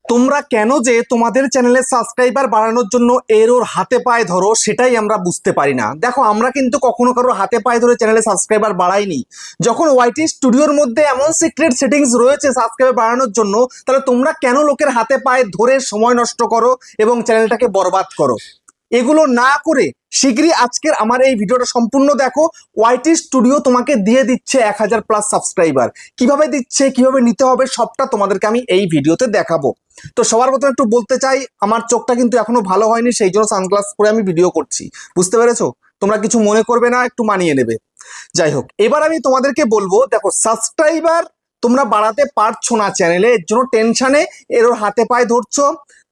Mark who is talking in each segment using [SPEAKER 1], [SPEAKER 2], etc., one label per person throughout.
[SPEAKER 1] তোমরা কেন যে তোমাদের চ্যানেলের সাবস্ক্রাইবার বাড়ানোর জন্য এরর হাতে পায়ে ধরো সেটাই আমরা বুঝতে পারি না। দেখো, আমরা কিন্তু কখনো কারো হাতে পায়ে ধরে চ্যানেলে সাবস্ক্রাইবার বাড়াইনি। যখন ওয়াইটি স্টুডিওর মধ্যে এমন সিক্রেট সেটিংস রয়েছে সাবস্ক্রাইবার বাড়ানোর জন্য, তাহলে তোমরা কেন লোকের হাতে পায়ে ধরে সময় নষ্ট করো এবং চ্যানেলটাকে বরবাদ করো? এগুলো না করে শীঘ্রই আজকের আমার এই ভিডিওটা সম্পূর্ণ দেখো। ওয়াইটি স্টুডিও তোমাকে দিয়ে দিচ্ছে 1000+ সাবস্ক্রাইবার। কিভাবে দিচ্ছে, কিভাবে নিতে হবে, সবটা তোমাদেরকে আমি এই ভিডিওতে দেখাবো। তো সবার প্রথমে একটু বলতে চাই, আমার চোখটা কিন্তু এখনো ভালো হয়নি, সেই জন্য সানগ্লাস পরে আমি ভিডিও করছি। বুঝতে পেরেছো? তোমরা কিছু মনে করবে না, একটু মানিয়ে নেবে। যাই হোক, এবার আমি তোমাদেরকে বলবো, দেখো সাবস্ক্রাইবার তোমরা বাড়াতে পারছো না চ্যানেলে, এর জন্য টেনশনে এর হাতে পায়ে ধরছো,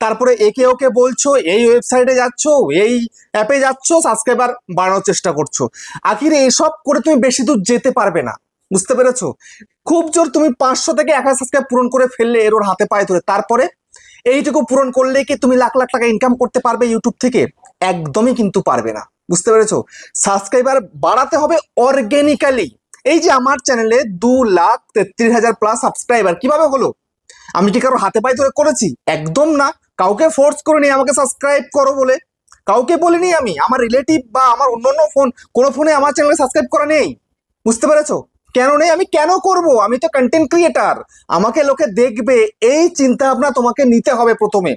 [SPEAKER 1] তারপরে একে ওকে বলছো, এই ওয়েবসাইটে যাচ্ছ, এই অ্যাপে যাচ্ছ, সাবস্ক্রাইবার বাড়ানোর চেষ্টা করছো। আখিরে এসব করে তুমি বেশি দূর যেতে পারবে না। বুঝতে পেরেছো? খুব জোর তুমি 500 থেকে 1000 সাবস্ক্রাইব পূরণ করে ফেললে এর হাতে পায়ে ধরে, তারপরে এইটুকু পূরণ করলে কি তুমি লাখ লাখ টাকা ইনকাম করতে পারবে ইউটিউব থেকে? একদমই কিন্তু পারবে না। বুঝতে পেরেছো? সাবস্ক্রাইবার বাড়াতে হবে অর্গানিক্যালি। এই যে আমার চ্যানেলে 2,33,000+ সাবস্ক্রাইবার কিভাবে হলো? আমি কি কারো হাতে পায়ে ধরে করেছি? একদম না। কাউকে ফোর্স করিনি আমাকে সাবস্ক্রাইব করো বলে, কাউকে বলিনি আমি। আমার রিলেটিভ বা আমার অন্যান্য কোনো ফোনে আমার চ্যানেলে সাবস্ক্রাইব করা নেই। বুঝতে পেরেছো? কেন নেই? আমি কেন করব? আমি তো কন্টেন্ট ক্রিয়েটার, আমাকে লোকে দেখবে, এই চিন্তা ভাবনা তোমাকে নিতে হবে প্রথমে।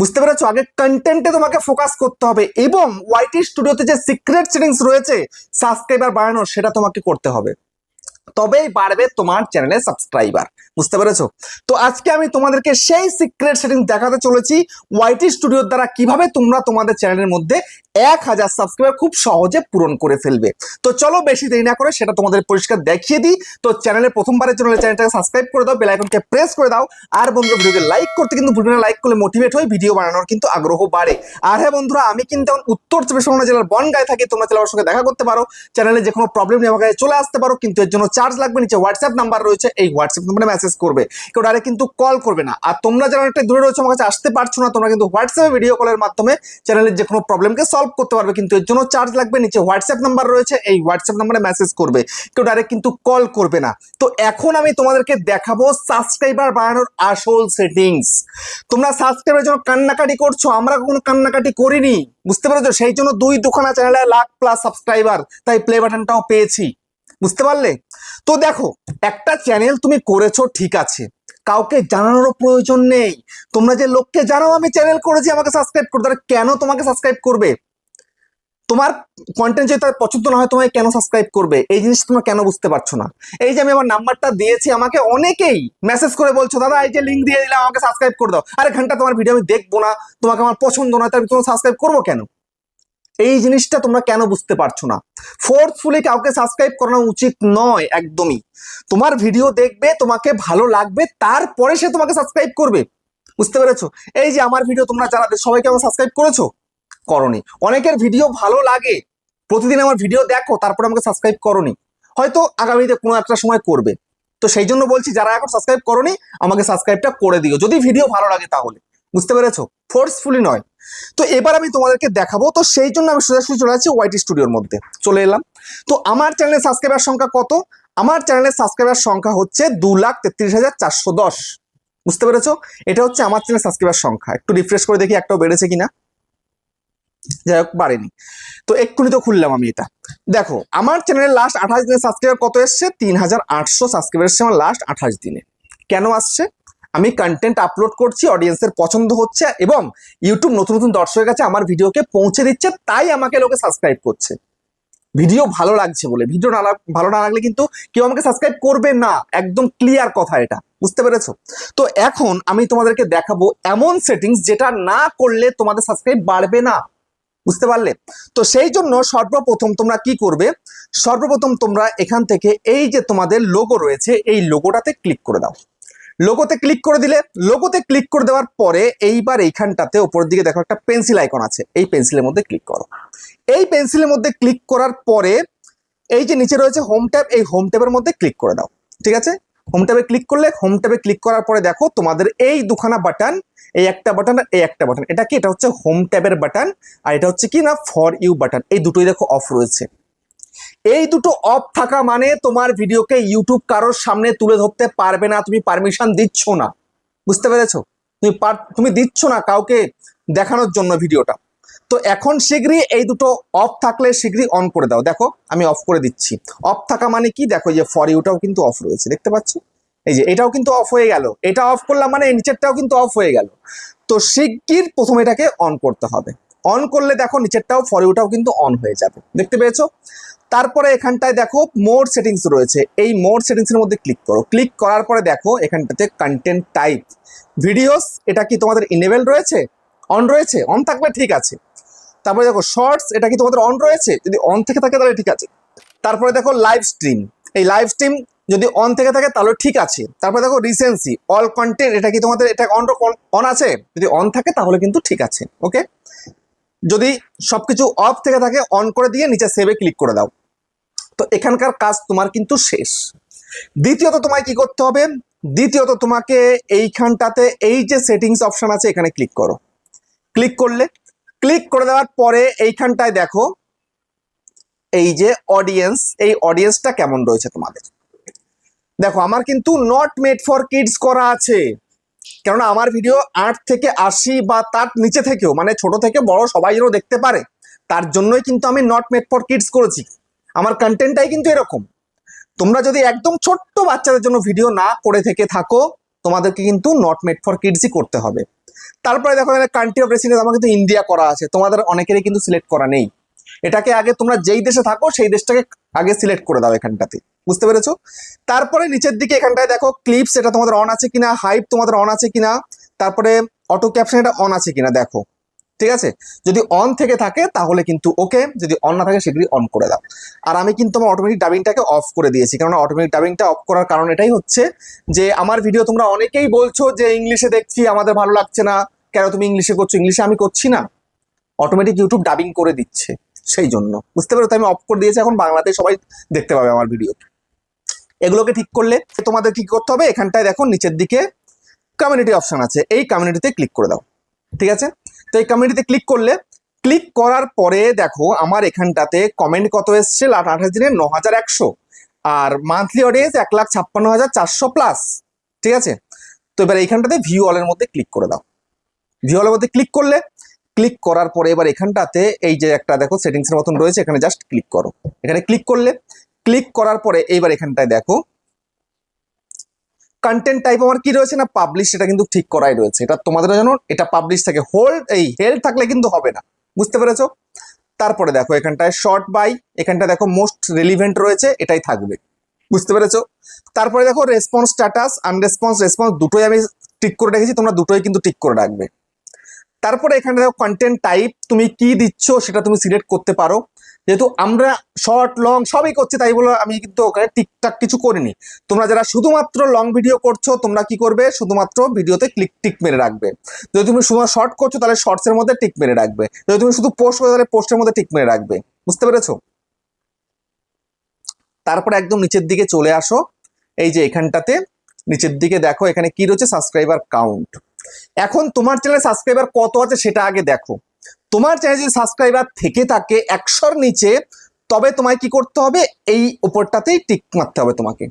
[SPEAKER 1] বুঝতে পেরেছো? আগে কন্টেন্টে তোমাকে ফোকাস করতে হবে এবং ওয়াইটি স্টুডিওতে যে সিক্রেট সেটিংস রয়েছে সাবস্ক্রাইবার বাড়ানোর, সেটা তোমাকে করতে হবে, তবেই বাড়বে তোমার চ্যানেলে সাবস্ক্রাইবার। বুঝতে পেরেছো? তো আজকে আমি তোমাদেরকে সেই সিক্রেট সেটিং দেখাতে চলেছি, ওয়াইটি স্টুডিওর দ্বারা কিভাবে তোমরা তোমাদের চ্যানেলের মধ্যে 1000 সাবস্ক্রাইবার খুব সহজে পূরণ করে ফেলবে। তো চলো বেশি দেরি না করে সেটা তোমাদের পরিষ্কার দেখিয়ে দিই। তো চ্যানেলে প্রথমবারের জন্য চ্যানেলটাকে সাবস্ক্রাইব করে দাও, বেল আইকনকে প্রেস করে দাও, আর বন্ধুরা ভিডিওকে লাইক করতে কিন্তু ভুলবে না। লাইক করলে মোটিভেট হয়ে ভিডিও বানানোর কিন্তু আগ্রহ বাড়ে। আর হ্যাঁ বন্ধুরা, আমি কিন্তু উত্তর চব্বিশ পরগনা জেলার বনগাঁয় থাকি। তোমরা চ্যানেলের সঙ্গে দেখা করতে পারো, চ্যানেলে যে কোনো প্রবলেম নিয়ে আমার কাছে চলে আসতে পারো, কিন্তু এর জন্য চার্জ লাগবে। নিচে হোয়াটসঅ্যাপ নাম্বার রয়েছে, এই হোয়াটসঅ্যাপ নাম্বারে মেসেজ করবে, কেউ ডাইরেক্ট কিন্তু কল করবে না। আর তোমরা যারা একটা দূরে রয়েছে, আমার কাছে আসতে পারছো না, তোমরা কিন্তু হোয়াটসঅ্যাপে ভিডিও কলের মাধ্যমে চ্যানেলের যে কোনো প্রবলেমকে সলভ করতে পারবে, কিন্তু এর জন্য চার্জ লাগবে। নিচে হোয়াটসঅ্যাপ নাম্বার রয়েছে, এই হোয়াটসঅ্যাপ নাম্বারে মেসেজ করবে, কেউ ডাইরেক্ট কিন্তু কল করবে না। তো এখন আমি তোমাদেরকে দেখাবো সাবস্ক্রাইবার বাড়ানোর আসল সেটিংস। তোমরা সাবস্ক্রাইবের জন্য কান্নাকাটি করছো, আমরা কোনো কান্নাকাটি করিনি। বুঝতে পেরেছো? সেই জন্য 2 চ্যানেলে 1,00,000+ সাবস্ক্রাইবার, তাই প্লে বাটনটাও পেয়েছি। বুঝতে পারলে? তো দেখো, একটা চ্যানেল তুমি করেছো, ঠিক আছে, কাউকে জানানোরও প্রয়োজন নেই। তোমরা যে লোককে জানাও আমি চ্যানেল করেছি, আমাকে সাবস্ক্রাইব করতে, তারা কেন তোমাকে সাবস্ক্রাইব করবে? তোমার কন্টেন্ট যদি তার পছন্দ না হয়, তোমাকে কেন সাবস্ক্রাইব করবে? এই জিনিসটা তোমরা কেন বুঝতে পারছো না? এই যে আমি আমার নাম্বারটা দিয়েছি, আমাকে অনেকেই মেসেজ করে বলছো, দাদা এই যে লিঙ্ক দিয়ে দিলাম, আমাকে সাবস্ক্রাইব করে দাও। আরে ঘন্টা, তোমার ভিডিও আমি দেখবো না, তোমাকে আমার পছন্দ নয়, তাহলে তোমাকে সাবস্ক্রাইব করবো কেন? এই জিনিসটা তোমরা কেন বুঝতে পারছো না? ফোর্সফুলি কাউকে সাবস্ক্রাইব করানো উচিত নয় একদমই। তোমার ভিডিও দেখবে, তোমাকে ভালো লাগবে, তারপরে সে তোমাকে সাবস্ক্রাইব করবে। বুঝতে পেরেছো? এই যে আমার ভিডিও তোমরা যারা সবাইকে আমার সাবস্ক্রাইব করেছো? করনি। অনেকের ভিডিও ভালো লাগে, প্রতিদিন আমার ভিডিও দেখো, তারপরে আমাকে সাবস্ক্রাইব করনি, হয়তো আগামীতে কোনো একটা সময় করবে। তো সেই জন্য বলছি, যারা এখন সাবস্ক্রাইব করনি, আমাকে সাবস্ক্রাইবটা করে দিও যদি ভিডিও ভালো লাগে তাহলে। বুঝতে পেরেছো? ফোর্সফুলি নয়। তো এবার আমি তোমাদেরকে দেখাবো, তো সেই জন্য আমি সোজাসুজি চলে যাচ্ছি ওয়াইটি স্টুডিওর মধ্যে চলে এলাম। তো আমার চ্যানেলের সাবস্ক্রাইবার সংখ্যা কত? আমার চ্যানেলের সাবস্ক্রাইবার সংখ্যা হচ্ছে 2,33,410। বুঝতে পেরেছো? এটা হচ্ছে আমার চ্যানেলের সাবস্ক্রাইবার সংখ্যা। একটু রিফ্রেশ করে দেখি একটাও বেড়েছে কিনা। যাই হোক, বাড়েনি। তো এক্ষুনি তো খুললাম আমি এটা। দেখো, আমার চ্যানেলের লাস্ট 28 দিনে সাবস্ক্রাইবার কত এসছে? 3,800 সাবস্ক্রাইবার এসছে আমার লাস্ট 28 দিনে। কেন আসছে? আমি কন্টেন্ট আপলোড করছি, অডিয়েন্সের পছন্দ হচ্ছে এবং ইউটিউব নতুন নতুন দর্শকের কাছে আমার ভিডিওকে পৌঁছে দিচ্ছে, তাই আমাকে লোকে সাবস্ক্রাইব করছে। ভিডিও ভালো লাগছে বলে। ভিডিও ভালো না লাগলে কিন্তু কেউ আমাকে সাবস্ক্রাইব করবে না, একদম ক্লিয়ার কথা এটা। বুঝতে পেরেছো? তো এখন আমি তোমাদেরকে দেখাবো এমন সেটিংস যেটা না করলে তোমাদের সাবস্ক্রাইব বাড়বে না। বুঝতে পারলে? তো সেই জন্য সর্বপ্রথম তোমরা কি করবে? সর্বপ্রথম তোমরা এখান থেকে এই যে তোমাদের লোগো রয়েছে, এই লোগোটাতে ক্লিক করে দাও। লোগোতে ক্লিক করে দিলে, লোগোতে ক্লিক করে দেওয়ার পরে এইবার এইখানটাতে উপরের দিকে দেখো একটা পেন্সিল আইকন আছে, এই পেন্সিলের মধ্যে ক্লিক করো। এই পেন্সিলের মধ্যে ক্লিক করার পরে এই যে নিচে রয়েছে হোম ট্যাব, এই হোম ট্যাবের মধ্যে ক্লিক করে দাও। ঠিক আছে? হোম ট্যাবে ক্লিক করলে, হোম ট্যাবে ক্লিক করার পরে দেখো তোমাদের এই দুখানা বাটন, এই একটা বাটন আর এই একটা বাটন, এটা কি? এটা হচ্ছে হোম ট্যাবের বাটন, আর এটা হচ্ছে কি না, ফর ইউ বাটন। এই দুটোই দেখো অফ রয়েছে। এই দুটো অফ থাকা মানে তোমার ভিডিওকে ইউটিউব কারোর সামনে তুলে ধরতে পারবে না, তুমি পারমিশন দিচ্ছ না। বুঝতে পেরেছো? তুমি দিচ্ছ না কাউকে দেখানোর জন্য ভিডিওটা। তো এখন শীঘ্রই এই দুটো অফ থাকলে শীঘ্রই অন করে দাও। দেখো আমি অফ করে দিচ্ছি। অফ থাকা মানে কি, দেখো এই যে ফর ইউটাও কিন্তু অফ রয়েছে, দেখতে পাচ্ছ, এই যে এটাও কিন্তু অফ হয়ে গেল। এটা অফ করলাম মানে এই নিচেরটাও কিন্তু অফ হয়ে গেল। তো শিগগির প্রথমে এটাকে অন করতে হবে। অন করলে দেখো নিচেরটাও ফর ইউটাও কিন্তু অন হয়ে যাবে, দেখতে পেয়েছো। তারপরে এখানটায় দেখো মোর সেটিংস রয়েছে, এই মোর সেটিংস এর মধ্যে ক্লিক করো। ক্লিক করার পরে দেখো এখানটাতে কন্টেন্ট টাইপ ভিডিওস, এটা কি তোমাদের ইনেবল রয়েছে, অন রয়েছে? অন থাকবে ঠিক আছে। তারপরে দেখো শর্টস, এটা কি তোমাদের অন রয়েছে? যদি অন থেকে থাকে তাহলে ঠিক আছে। তারপরে দেখো লাইভ স্ট্রিম, এই লাইভ স্ট্রিম যদি অন থেকে থাকে তাহলে ঠিক আছে। তারপরে দেখো রিসেন্সি, অল কন্টেন্ট, এটা কি তোমাদের এটা অন আছে? যদি অন থাকে তাহলে কিন্তু ঠিক আছে, ওকে। যদি সবকিছু অফ থেকে থাকে অন করে দিয়ে নিচে সেভে ক্লিক করে দাও। তো এখানকার কাজ তোমার কিন্তু শেষ। দ্বিতীয়ত তোমায় কি করতে হবে, দ্বিতীয়ত তোমাকে এইখানটাতে এই যে সেটিংস অপশন আছে এখানে ক্লিক করো। ক্লিক করলে, ক্লিক করে দেওয়ার পরে এইখানটায় দেখো এই যে অডিয়েন্স, এই অডিয়েন্সটা কেমন রয়েছে তোমাদের। দেখো আমার কিন্তু নট মেড ফর কিডস করা আছে, কেননা আমার ভিডিও 8 থেকে 80 বা তার নিচে থেকেও মানে ছোট থেকে বড় সবাই যেন দেখতে পারে, তার জন্যই কিন্তু আমি নট মেড ফর কিডস করেছি। আমার কন্টেন্টটাই কিন্তু এরকম। তোমরা যদি একদম ছোট্ট বাচ্চাদের জন্য ভিডিও না করে থেকে থাকো, তোমাদেরকে কিন্তু নট মেড ফর কিডসই করতে হবে। তারপরে দেখো এখানে কান্ট্রি অফ রেসিডেন্স আমার কিন্তু ইন্ডিয়া করা আছে, তোমাদের অনেকেরই কিন্তু সিলেক্ট করা নেই। এটাকে আগে তোমরা যেই দেশে থাকো সেই দেশটাকে আগে সিলেক্ট করে দাও এখানটাতে, বুঝতে পেরেছো। তারপরে নিচের দিকে এখানটায় দেখো ক্লিপস, এটা তোমাদের অন আছে কিনা, হাইপ তোমাদের অন আছে কিনা, তারপরে অটো ক্যাপশন এটা অন আছে কিনা দেখো, ঠিক আছে। যদি অন থেকে থাকে তাহলে কিন্তু ওকে, যদি অন না থাকে সেগুলি অন করে দাও। আর আমি কিন্তু আমার অটোমেটিক ডাবিংটাকে অফ করে দিয়েছি, কারণ অটোমেটিক ডাবিংটা অফ করার কারণ এটাই হচ্ছে যে আমার ভিডিও তোমরা অনেকেই বলছো যে ইংলিশে দেখছি আমাদের ভালো লাগছে না, কেন তুমি ইংলিশে করছো? ইংলিশে আমি করছি না, অটোমেটিক ইউটিউব ডাবিং করে দিচ্ছে, সেই জন্য, বুঝতে পারো। তো আমি অফ করে দিয়েছি, এখন বাংলাতে সবাই দেখতে পাবে আমার ভিডিও। এগুলোকে ঠিক করলে তোমাদের কি করতে হবে, এখানটায় দেখো নিচের দিকে কমিউনিটি অপশন আছে, এই কমিউনিটিতে ক্লিক করে দাও, ঠিক আছে। তো এই কমিউনিটিতে ক্লিক করলে, ক্লিক করার পরে দেখো আমার এখানটাতে কমেন্ট কত এসছে 28 দিনে 9100, আর মান্থলি অডিয়েন্স 1,56,400 প্লাস, ঠিক আছে। তো এবার এইখানটাতে ভিউ অলের মধ্যে ক্লিক করে দাও। ভিউ অলের মধ্যে ক্লিক করলে, ক্লিক করার পরে এবার এখানটাতে এই যে একটা দেখো সেটিংস এর মতন রয়েছে, এখানে জাস্ট ক্লিক করো। এখানে ক্লিক করলে, ক্লিক করার পরে এইবার এখানটায় দেখো কন্টেন্ট টাইপ আমার কি রয়েছে না পাবলিশ, এটা কিন্তু ঠিক করাই রয়েছে। এটা তোমাদের জন্য এটা পাবলিশ থাকে, হোল্ড এই হেল্ড থাকলে কিন্তু হবে না, বুঝতে পেরেছো। তারপরে দেখো এখানটায় শর্ট বাই, এখানটা দেখো মোস্ট রিলিভেন্ট রয়েছে, এটাই থাকবে, বুঝতে পেরেছো। তারপরে দেখো রেসপন্স স্ট্যাটাস, আনরেসপন্স, রেসপন্স দুটোই আমি টিক করে রেখেছি, তোমরা দুটোই কিন্তু টিক করে রাখবে। তারপরে এখানে দেখো কন্টেন্ট টাইপ, তুমি কি দিচ্ছ সেটা তুমি সিলেক্ট করতে পারো। যেহেতু আমরা শর্ট লং সবই করছি তাই বলে আমি কিন্তু ওখানে টিকটাক কিছু করিনি। তোমরা যারা শুধুমাত্র লং ভিডিও করছো তোমরা কি করবে, শুধুমাত্র ভিডিওতে টিক মেরে রাখবে। যদি তুমি শুধু শর্ট করছো তাহলে শর্টস এর মধ্যে টিক মেরে রাখবে, যদি তুমি শুধু পোস্ট করো তাহলে পোস্টের মধ্যে টিক মেরে রাখবে, বুঝতে পেরেছো। তারপরে একদম নিচের দিকে চলে আসো, এই যে এখানটাতে নিচের দিকে দেখো এখানে কি রয়েছে, সাবস্ক্রাইবার কাউন্ট। এখন তোমার চ্যানেলে সাবস্ক্রাইবার কত আছে সেটা আগে দেখো। তোমার চ্যানেলে যদি সাবস্ক্রাইবার থেকে থাকে 100-র নিচে, তবে তোমায় কি করতে হবে, এই উপরটাতেই টিক মারতে হবে তোমাকে।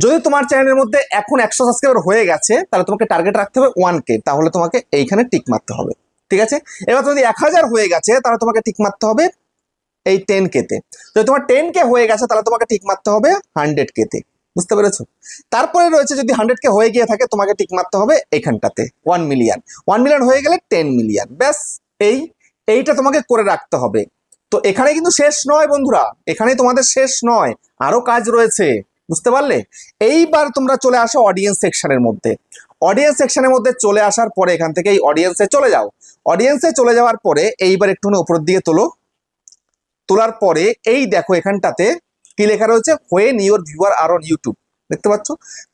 [SPEAKER 1] যদি তোমার চ্যানেলের মধ্যে এখন 100 সাবস্ক্রাইবার হয়ে গেছে তাহলে তোমাকে টার্গেট রাখতে হবে 1K, তাহলে তোমাকে এইখানে টিক মারতে হবে, ঠিক আছে। এবার যদি 1000 হয়ে গেছে তাহলে তোমাকে টিক মারতে হবে এই 10K তে। যদি তোমার 10K হয়ে গেছে তাহলে তোমাকে টিক মারতে হবে 100K তে, বুঝতে পেরেছো। তারপরে রয়েছে যদি 100K হয়ে গিয়ে থাকে তোমাকে টিক মারতে হবে এখানটাতে 1 মিলিয়ন, 1 মিলিয়ন হয়ে গেলে 10 মিলিয়ন, ব্যাস। এইটা তোমাকে করে রাখতে হবে। তো এখানে কিন্তু শেষ নয় বন্ধুরা, এখানে তোমাদের শেষ নয়, আরো কাজ রয়েছে, বুঝতে পারলে। এইবার তোমরা চলে আসো অডিয়েন্স সেকশনের মধ্যে। অডিয়েন্স সেকশনের মধ্যে চলে আসার পরে এখান থেকে এই অডিয়েন্সে চলে যাও। অডিয়েন্সে চলে যাওয়ার পরে এইবার একটু উপরের দিকে তোলো। তোলার পরে এই দেখো এখানটাতে কি লেখা রয়েছে, when your viewer are on YouTube, দেখতে পাচ্ছ।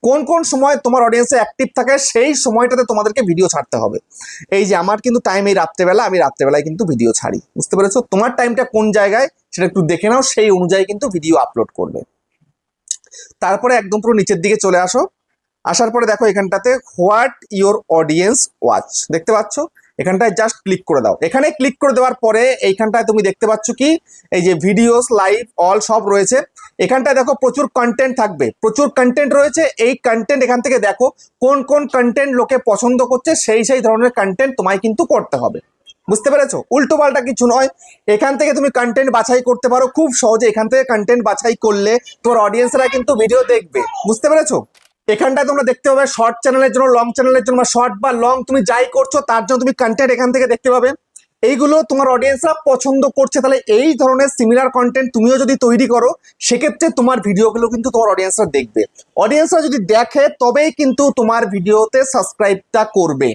[SPEAKER 1] কোন কোন সময় তোমার অডিয়েন্সে অ্যাক্টিভ থাকে সেই সময়টাতে তোমাদেরকে ভিডিও ছাড়তে হবে। এই যে আমার কিন্তু টাইম এই রাত্রেবেলা, আমি রাত্রেবেলায় কিন্তু ভিডিও ছাড়ি, বুঝতে পেরেছো। তোমার টাইমটা কোন জায়গায় সেটা একটু দেখে নাও, সেই অনুযায়ী কিন্তু ভিডিও আপলোড করবে। তারপরে একদম পুরো নিচের দিকে চলে আসো। আসার পরে দেখো এখানটাতে হোয়াট ইউর অডিয়েন্স ওয়াচ, দেখতে পাচ্ছ। এখানটায় জাস্ট ক্লিক করে দাও। এখানে ক্লিক করে দেওয়ার পরে এইখানটায় তুমি দেখতে পাচ্ছ কি, এই যে ভিডিওস লাইভ অল সব রয়েছে। এখানটায় দেখো প্রচুর কন্টেন্ট থাকবে, প্রচুর কন্টেন্ট রয়েছে। এই কন্টেন্ট এখান থেকে দেখো কোন কোন কন্টেন্ট লোকে পছন্দ করছে, সেই ধরনের কন্টেন্ট তোমায় কিন্তু করতে হবে। বুঝতে পেরেছো? উল্টো পাল্টা কিছু নয়। এখান থেকে তুমি কন্টেন্ট বাছাই করতে পারো খুব সহজে। এখান থেকে কন্টেন্ট বাছাই করলে তোমার অডিয়েন্সরা কিন্তু ভিডিও দেখবে। বুঝতে পেরেছো? এখানটায় তোমরা দেখতে পাবে শর্ট চ্যানেলের জন্য, লং চ্যানেলের জন্য, শর্ট বা লং তুমি যাই করছো তার জন্য তুমি কন্টেন্ট এখান থেকে দেখতে পাবে। এইগুলো তোমার অডিয়েন্সরা পছন্দ করছে, তাহলে এই ধরনের সিমিলার কন্টেন্ট তুমিও যদি তৈরি করো সেক্ষেত্রে তোমার ভিডিওগুলো কিন্তু তোমার অডিয়েন্সরা দেখবে। অডিয়েন্সরা যদি দেখে তবেই কিন্তু তোমার ভিডিওতে সাবস্ক্রাইবটা করবে,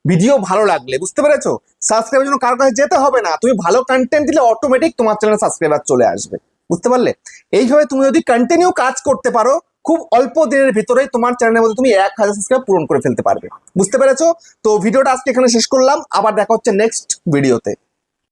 [SPEAKER 1] ভিডিও ভালো লাগলে। বুঝতে পেরেছো? সাবস্ক্রাইবের জন্য কারো কাছে যেতে হবে না, তুমি ভালো কন্টেন্ট দিলে অটোমেটিক তোমার চ্যানেলে সাবস্ক্রাইবার চলে আসবে। বুঝতে পারলে? এইভাবে তুমি যদি কন্টিনিউ কাজ করতে পারো খুব অল্প দিনের ভিতরেই তোমার চ্যানেলের মধ্যে তুমি 1000 সাবস্ক্রাইব পূরণ করে ফেলতে পারবে। বুঝতে পেরেছো? তো ভিডিওটা আজকে এখানে শেষ করলাম, আবার দেখা হচ্ছে নেক্সট ভিডিওতে।